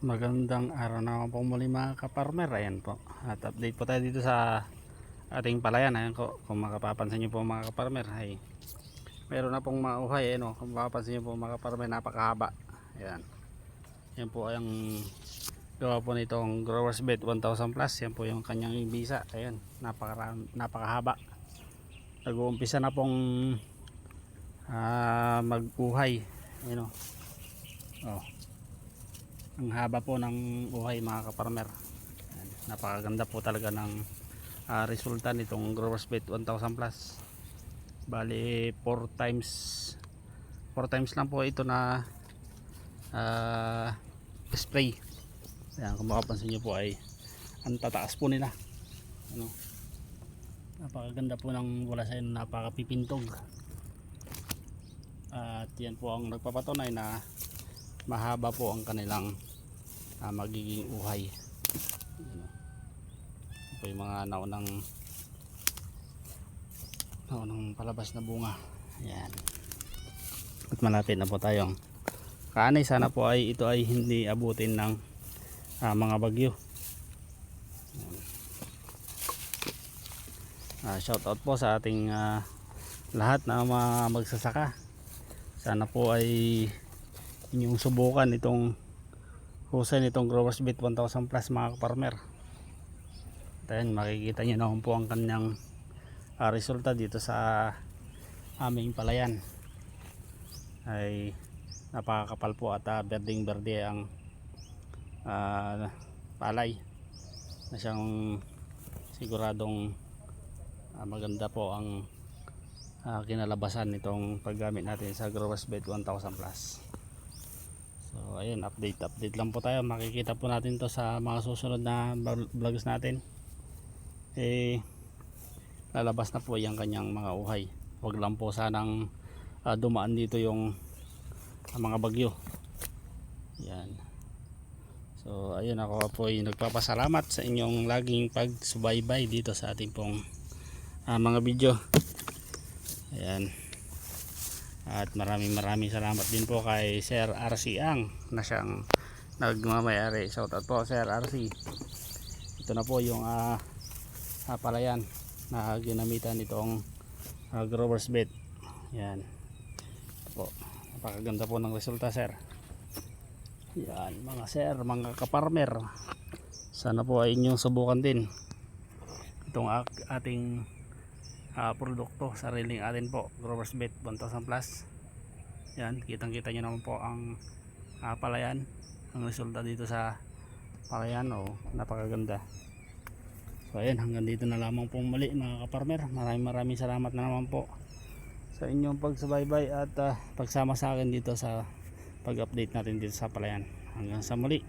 Magandang araw na po muli mga kaparmer. Ayan po. At update po tayo dito sa ating palayan. Ayan ko, kung makapapansin nyo po mga kaparmer, ay meron na pong mauhay. Ayan o, kung makapansin nyo po mga kaparmer, napakahaba. Ayan. Yan po ang gawa po nitong Growers Bet 1000 plus. Yan po yung kanyang bisa. Ayan, napakahaba. Nag-uumpisa na pong mag-uhay. Ayan o. Oh. Ang haba po ng uhay mga kaparmer. Ayan, napakaganda po talaga ng resulta nitong Growers Bet 1000 plus. Bali 4 times lang po ito na spray. Ayan, kung makapansin nyo po ay ang tataas po nila. Ano, napakaganda po ng walasayan, napakapipintog. At yan po ang nagpapatunay na mahaba po ang kanilang magiging uhay. Ito yung mga naunang palabas na bunga. Ayan. At malapit na po tayong kaanay. Sana po ay ito ay hindi abutin ng mga bagyo. Shout out po sa ating lahat na mga magsasaka. Sana po ay inyong subukan itong husay nitong Growers Bet 1000 plus mga kaparmer. Ayan, makikita nyo naman po ang kanyang resulta dito sa aming palayan. Ay napakakapal po at berdeng berde ang palay na siyang siguradong maganda po ang kinalabasan nitong paggamit natin sa Growers Bet 1000 plus. So ayun, update lang po tayo. Makikita po natin to sa mga susunod na vlogs natin. Lalabas na po yung kanyang mga uhay. Huwag lang po sanang dumaan dito yung mga bagyo. Yan. So ayun, ako po ay nagpapasalamat sa inyong laging pagsubaybay dito sa ating pong mga video. Ayan. At maraming salamat din po kay Sir RC Ang na siyang nagmamayari. Shout out po Sir RC. Ito na po yung palayan na ginamitan nitong Growers Bet. Yan. Ito po. Napakaganda po ng resulta, sir. Yan mga sir, mga kaparmer. Sana po ay inyong subukan din itong ating produkto, sariling atin po, Growers Bet 1000 plus. Yan, kitang kita nyo naman po ang palayan, ang resulta dito sa palayan. Napakaganda. So ayan, hanggang dito na lamang pong muli mga kaparmer. Maraming salamat na naman po sa inyong pagsubaybay at pagsama sa akin dito sa pag-update natin dito sa palayan. Hanggang sa muli.